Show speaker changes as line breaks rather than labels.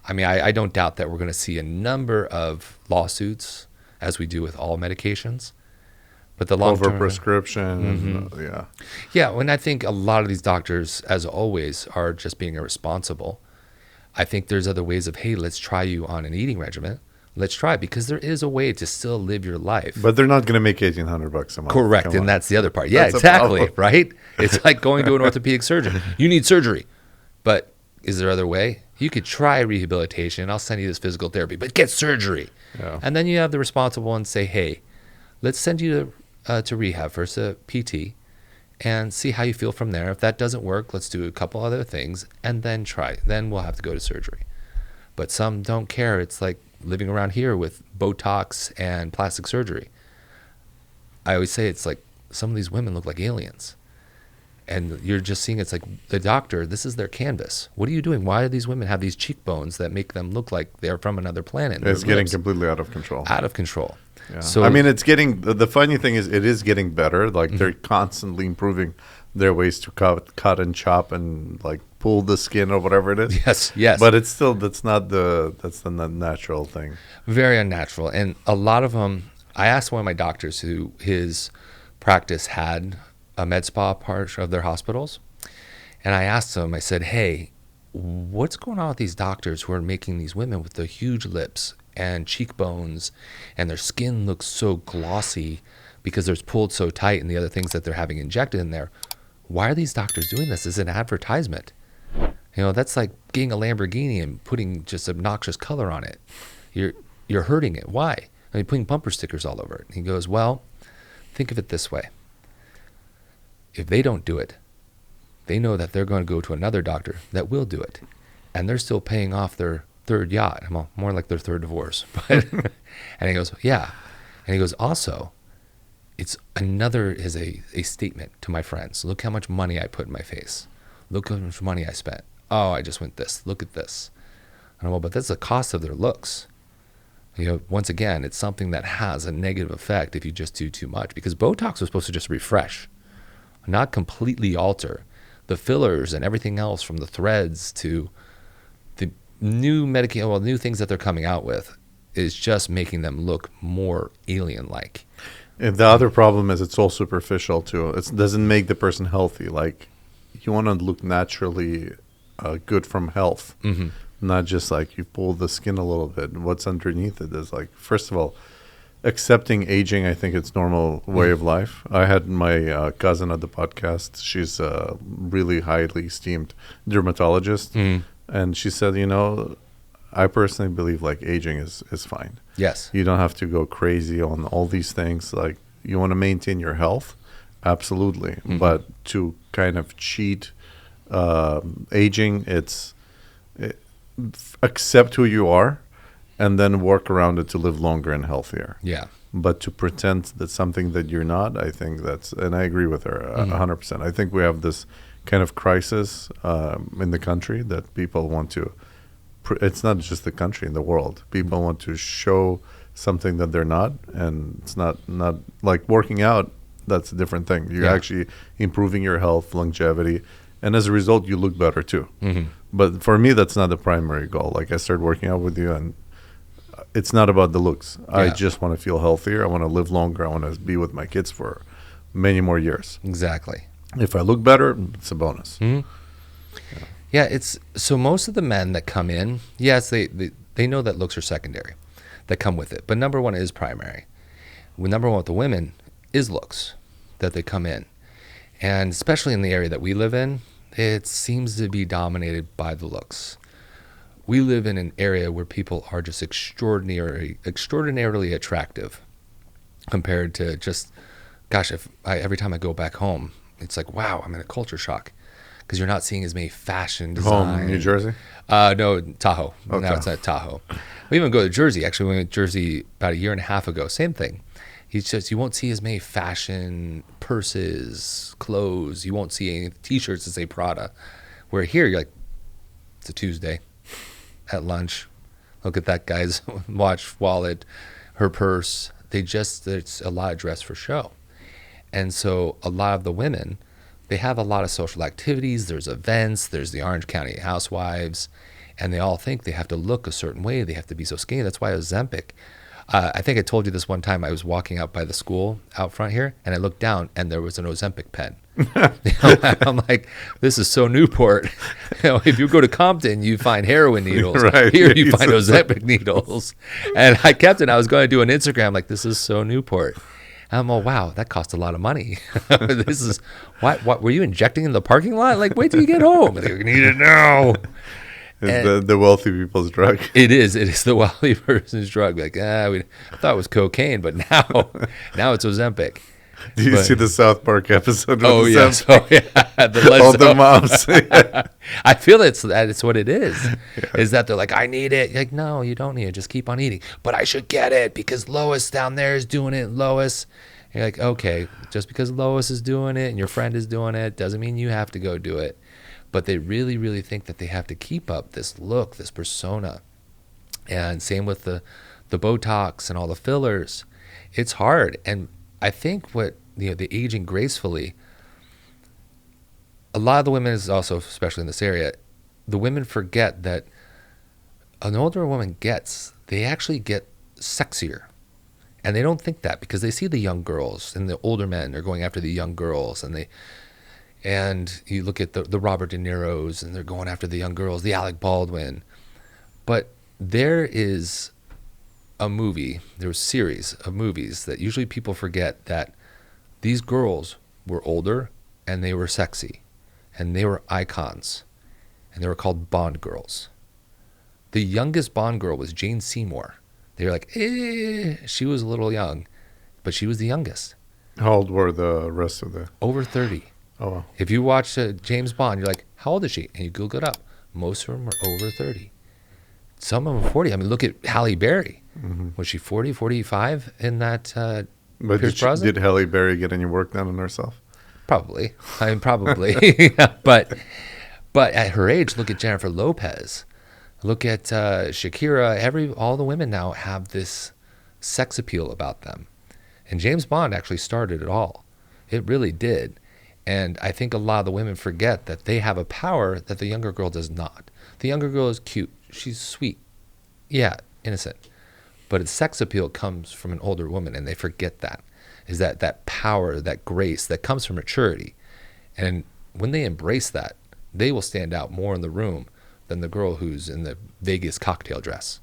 I mean, I don't doubt that we're going to see a number of lawsuits, as we do with all medications. But the long-term
Over-prescription, yeah.
Yeah, and I think a lot of these doctors, as always, are just being irresponsible. I think there's other ways of, hey, let's try you on an eating regimen. Let's try it, because there is a way to still live your life.
But they're not going to make $1,800 a month.
Correct,
Come
and
on.
that's the other part. Yeah,
That's a
exactly,
problem.
right? It's like going to an orthopedic surgeon. You need surgery, but is there other way? You could try rehabilitation. I'll send you this physical therapy, but get surgery.
Yeah.
And then you have the responsible one say, hey, let's send you to rehab first, a PT, and see how you feel from there. If that doesn't work, let's do a couple other things and then try. Then we'll have to go to surgery. But some don't care. It's like living around here with Botox and plastic surgery. I always say it's like some of these women look like aliens. And you're just seeing, it's like the doctor, this is their canvas. What are you doing? Why do these women have these cheekbones that make them look like they're from another planet?
It's
Their
getting
lips
completely out of control.
out of control.
Yeah.
So
I mean, it's getting, the funny thing is it is getting better. Like they're constantly improving their ways to cut and chop and like pull the skin or whatever it is.
yes.
But it's still, that's the natural thing.
Very unnatural. And a lot of them, I asked one of my doctors who his practice had a med spa part of their hospitals. And I asked him, I said, hey, what's going on with these doctors who are making these women with the huge lips and cheekbones and their skin looks so glossy because they're pulled so tight and the other things that they're having injected in there? Why are these doctors doing this as an advertisement? You know, that's like getting a Lamborghini and putting just obnoxious color on it. You're hurting it. Why? I mean, putting bumper stickers all over it. And he goes, well, think of it this way. If they don't do it, they know that they're going to go to another doctor that will do it. And they're still paying off their third yacht. Well, more like their third divorce. But and he goes, yeah. And he goes, also, it's another is a statement to my friends. Look how much money I put in my face. Look how much money I spent. Oh, I just went this. Look at this. And well, but that's the cost of their looks. You know, once again, it's something that has a negative effect if you just do too much, because Botox was supposed to just refresh, not completely alter. The fillers and everything else, from the threads to the new new things that they're coming out with, is just making them look more alien-like.
And the other problem is it's all superficial too. It doesn't make the person healthy. Like you want to look naturally good from health, not just like you pull the skin a little bit. What's underneath it is like, first of all, accepting aging. I think it's normal way of life. I had my cousin at the podcast. She's a really highly esteemed dermatologist, and she said, you know, I personally believe like aging is fine.
Yes.
You don't have to go crazy on all these things. Like you want to maintain your health, absolutely. But to kind of cheat aging, accept who you are and then work around it to live longer and healthier.
Yeah.
But to pretend that's something that you're not, I think that's, and I agree with her 100%. I think we have this kind of crisis in the country that people want to, it's not just the country, in the world. People want to show something that they're not, and it's not like working out. That's a different thing. You're actually improving your health, longevity, and as a result, you look better too. But for me, that's not the primary goal. Like I started working out with you, and it's not about the looks. I just want to feel healthier. I want to live longer. I want to be with my kids for many more years.
Exactly.
If I look better, it's a bonus.
Yeah, it's so most of the men that come in, yes, they know that looks are secondary, that come with it. But number one is primary. Number one with the women is looks that they come in. And especially in the area that we live in, it seems to be dominated by the looks. We live in an area where people are just extraordinarily attractive compared to just, gosh, every time I go back home, it's like, wow, I'm in a culture shock. Because you're not seeing as many fashion design.
Home, New Jersey?
No, Tahoe.
Okay.
No, it's not Tahoe. We even go to Jersey. Actually, we went to Jersey about a year and a half ago. Same thing. You won't see as many fashion purses, clothes. You won't see any T-shirts that say Prada. Where here, you're like, it's a Tuesday at lunch. Look at that guy's watch, wallet, her purse. It's a lot of dress for show. And so a lot of the women, they have a lot of social activities. There's events. There's the Orange County Housewives. and they all think they have to look a certain way. They have to be so skinny. That's why Ozempic. I think I told you this one time. I was walking out by the school out front here, and I looked down, and there was an Ozempic pen. I'm like, this is so Newport. If you go to Compton, you find heroin needles.
Right.
Here you find Ozempic needles. And I kept it. I was going to do an Instagram like, this is so Newport. And I'm all, wow, that cost a lot of money. This is, what were you injecting in the parking lot? Like, wait till you get home. They need it now.
It's the wealthy people's drug.
It is the wealthy person's drug. Like, I thought it was cocaine, but now it's Ozempic.
Do you see the South Park episode?
Oh yes, all
the moms.
I feel that's what it is. Yeah. Is that they're like, I need it. You're like, no, you don't need it. Just keep on eating. But I should get it because Lois down there is doing it. Lois, you're like, okay, just because Lois is doing it and your friend is doing it doesn't mean you have to go do it. But they really, really think that they have to keep up this look, this persona. And same with the Botox and all the fillers. It's hard. And I think the aging gracefully, a lot of the women is also, especially in this area, the women forget that an older woman they actually get sexier. And they don't think that because they see the young girls and the older men are going after the young girls, and you look at the Robert De Niro's and they're going after the young girls, the Alec Baldwin. But there was a series of movies that usually people forget that these girls were older and they were sexy and they were icons and they were called Bond girls. The youngest Bond girl was Jane Seymour. They were like, she was a little young, but she was the youngest.
How old were the rest of the?
Over 30.
Oh, wow.
If you watch James Bond, you're like, how old is she? And you Google it up. Most of them are over 30. Some of them are 40. I mean, look at Halle Berry. Mm-hmm. Was she 40, 45 in that
but
Pierce Brosnan?
Did Halle Berry get any work done on herself?
Probably. I mean, probably. But at her age, look at Jennifer Lopez. Look at Shakira. All the women now have this sex appeal about them. And James Bond actually started it all. It really did. And I think a lot of the women forget that they have a power that the younger girl does not. The younger girl is cute. She's sweet. Yeah, innocent. But its sex appeal comes from an older woman, and they forget that. Is that power, that grace that comes from maturity. And when they embrace that, they will stand out more in the room than the girl who's in the Vegas cocktail dress.